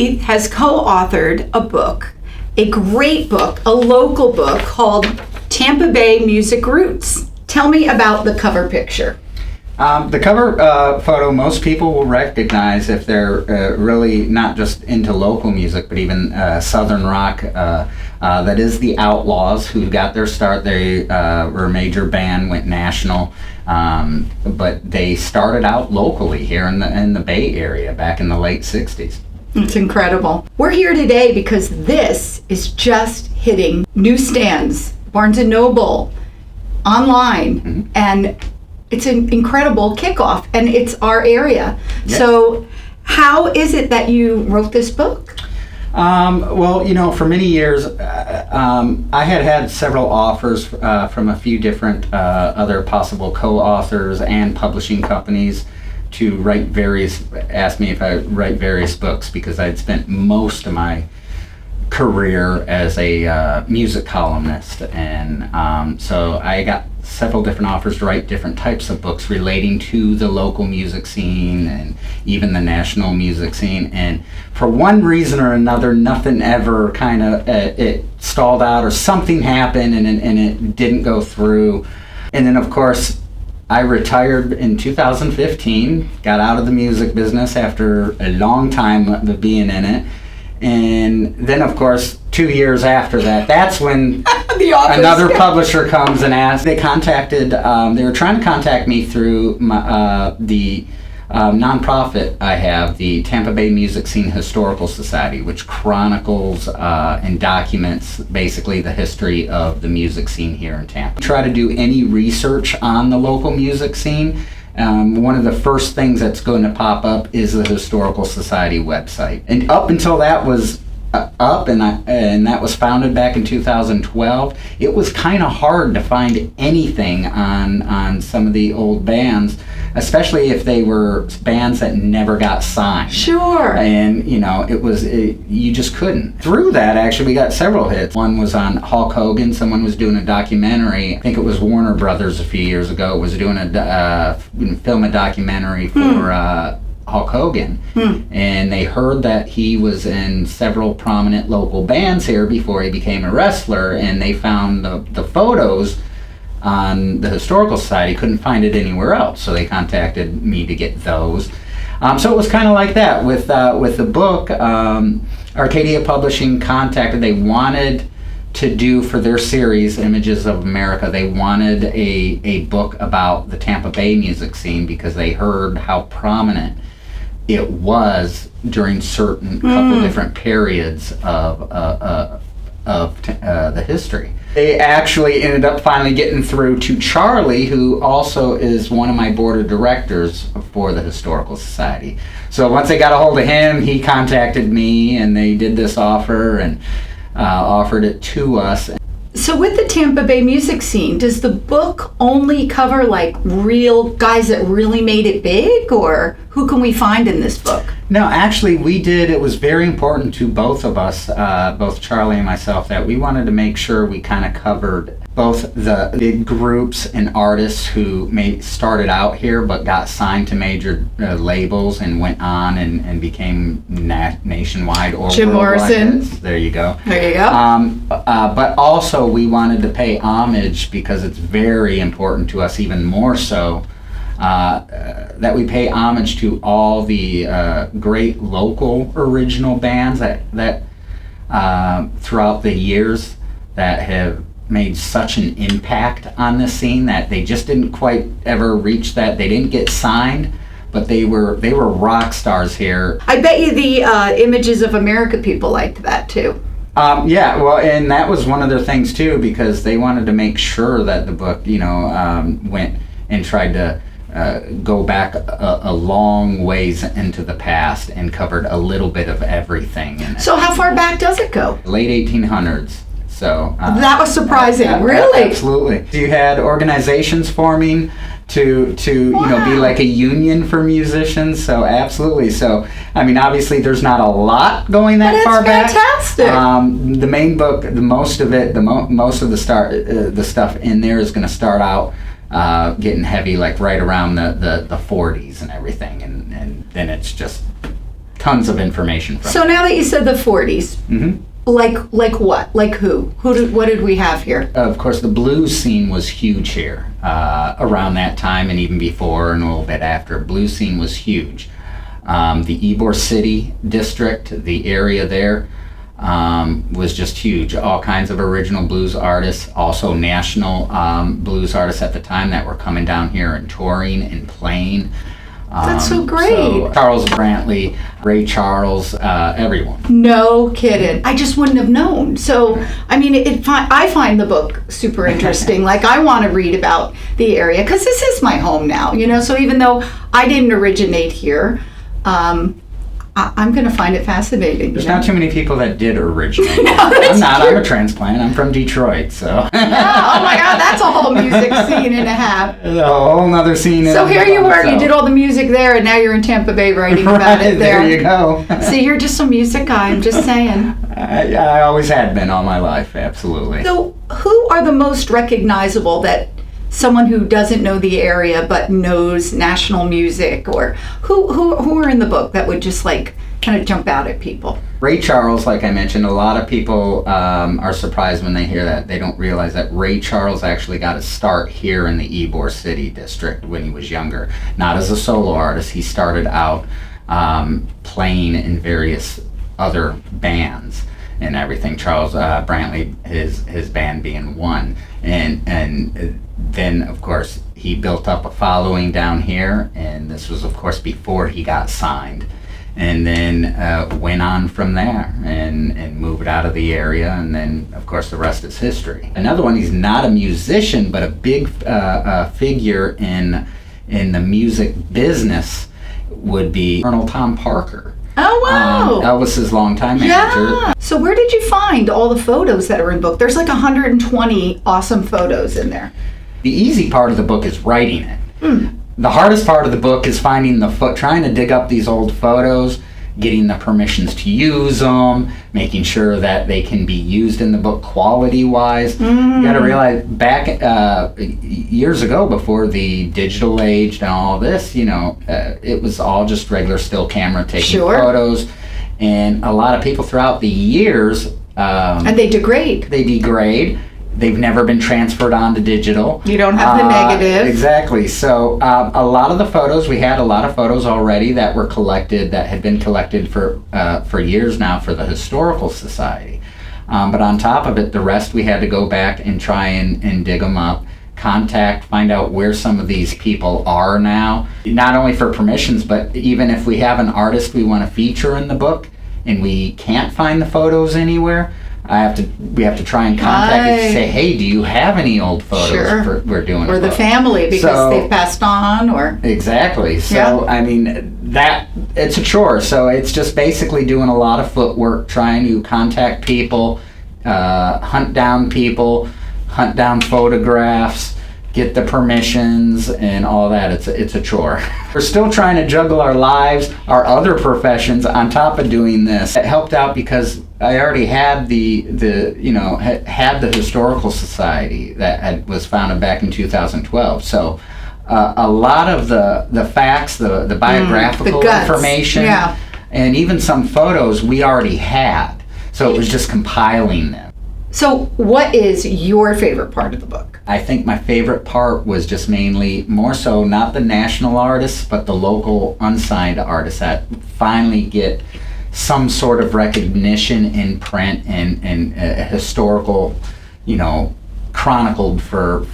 Keith has co-authored a book, a great book, a local book called Tampa Bay Music Roots. Tell me about the cover picture. The cover photo most people will recognize if they're really not just into local music, but even Southern rock. That is the Outlaws, who got their start. They were a major band, went national, but they started out locally here in the Bay Area back in the late 60s. It's incredible. We're here today because this is just hitting newsstands, Barnes & Noble, online, and it's an incredible kickoff, and it's our area. Yeah. So how is it that you wrote this book? Well, for many years, I had several offers from a few different other possible co-authors and publishing companies to ask me if I write various books, because I'd spent most of my career as a music columnist, and so I got several different offers to write different types of books relating to the local music scene and even the national music scene, and for one reason or another, nothing ever kind of it stalled out, or something happened and it didn't go through. And then of course I retired in 2015, got out of the music business after a long time of being in it. And then, of course, 2 years after that, that's when another publisher comes and asks. They were trying to contact me through the nonprofit I have, the Tampa Bay Music Scene Historical Society, which chronicles and documents basically the history of the music scene here in Tampa. Try to do any research on the local music scene. One of the first things that's going to pop up is the Historical Society website. And up until that was up, and that was founded back in 2012, it was kind of hard to find anything on some of the old bands, especially if they were bands that never got signed. Sure. And you just couldn't. Through that, actually, we got several hits. One was on Hulk Hogan. Someone was doing a documentary. I think it was Warner Brothers a few years ago, was doing film a documentary for Hulk Hogan, and they heard that he was in several prominent local bands here before he became a wrestler, and they found the photos on the Historical Society, couldn't find it anywhere else, so they contacted me to get those. So it was kind of like that with the book. Arcadia Publishing contacted. They wanted to do for their series Images of America, they wanted a book about the Tampa Bay music scene, because they heard how prominent it was during certain couple different periods of the history. They actually ended up finally getting through to Charlie, who also is one of my board of directors for the Historical Society. So once they got a hold of him, he contacted me, and they did this offer and offered it to us. So with the Tampa Bay music scene, does the book only cover like real guys that really made it big, or who can we find in this book? No, actually it was very important to both of us, both Charlie and myself, that we wanted to make sure we kind of covered both the big groups and artists who started out here but got signed to major labels and went on and became nationwide or Jim worldwide. Morrison. There you go. There you go. But also we wanted to pay homage, because it's very important to us, even more so, that we pay homage to all the great local original bands that throughout the years that have made such an impact on the scene, that they just didn't quite ever reach that. They didn't get signed, but they were rock stars here. I bet you the Images of America people liked that too. Yeah, well, and that was one of their things too, because they wanted to make sure that the book, went and tried to go back a long ways into the past and covered a little bit of everything in it. So how far back does it go? Late 1800s. So that was surprising. Really? Absolutely. You had organizations forming to Wow. be like a union for musicians. So absolutely. So I mean, obviously, there's not a lot going that far back. Fantastic. The main book, most of the stuff in there is going to start out getting heavy, like right around the 40s and everything, and then it's just tons of information from. So now that you said the 40s, like what? Like who? What did we have here? Of course, the blues scene was huge here around that time, and even before and a little bit after. Blues scene was huge. The Ybor City district, the area there, was just huge. All kinds of original blues artists, also national blues artists at the time that were coming down here and touring and playing. That's so great. So Charles Brantley, Ray Charles, everyone. No kidding. I just wouldn't have known. So, I mean, I find the book super interesting. Like, I want to read about the area because this is my home now, you know? So even though I didn't originate here, I'm going to find it fascinating. There's not too many people that did originate. No, I'm not. True. I'm a transplant. I'm from Detroit, so. Yeah, oh my God, that's a whole music scene and a half. A whole nother scene. So here you were, you did all the music there, and now you're in Tampa Bay writing about it there. There you go. See, you're just a music guy, I'm just saying. I always had been all my life, absolutely. So who are the most recognizable that someone who doesn't know the area but knows national music, or who are in the book that would just like kind of jump out at people? Ray Charles, like I mentioned, a lot of people are surprised when they hear that. They don't realize that Ray Charles actually got his start here in the Ybor City district when he was younger. Not as a solo artist. He started out playing in various other bands and everything. Charles Brantley, his band being one, and then of course he built up a following down here, and this was of course before he got signed, and then went on from there and moved out of the area, and then of course the rest is history. Another one, he's not a musician but a big figure in the music business, would be Colonel Tom Parker. Oh, wow. Elvis's longtime manager. Yeah. So where did you find all the photos that are in the book? There's like 120 awesome photos in there. The easy part of the book is writing it. The hardest part of the book is finding trying to dig up these old photos, getting the permissions to use them, making sure that they can be used in the book quality-wise. You got to realize, back years ago, before the digital age and all this, you know, it was all just regular still camera taking photos, and a lot of people throughout the years, and they degrade. They've never been transferred onto digital. You don't have the negative. Exactly. So a lot of the photos, we had a lot of photos already that were collected, that had been collected for years now for the Historical Society. But on top of it, the rest we had to go back and try and dig them up, find out where some of these people are now. Not only for permissions, but even if we have an artist we want to feature in the book and we can't find the photos anywhere, we have to try and contact it to say, hey, do you have any old photos we're doing? Or the family, because they've passed on, or... Exactly. So, I mean, it's a chore. So it's just basically doing a lot of footwork, trying to contact people, hunt down photographs, get the permissions and all that. It's a chore. We're still trying to juggle our lives, our other professions on top of doing this. It helped out because I already had had the Historical Society that was founded back in 2012. So a lot of the facts, the biographical information, and even some photos we already had. So it was just compiling them. So what is your favorite part of the book? I think my favorite part was just mainly, more so, not the national artists, but the local unsigned artists that finally get some sort of recognition in print and historical, chronicled for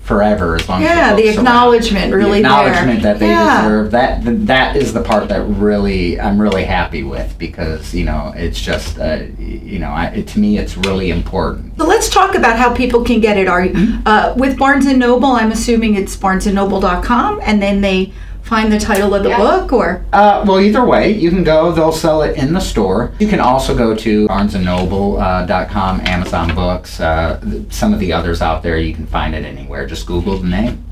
forever, as long as the acknowledgement really the acknowledgement that they deserve. That is the part that I'm really happy with, because it's just to me it's really important. So let's talk about how people can get it. With Barnes and Noble, I'm assuming it's barnesandnoble.com, and then they find the title of the book, or? Well, either way, you can go. They'll sell it in the store. You can also go to barnesandnoble.com, Amazon Books, some of the others out there. You can find it anywhere. Just Google the name.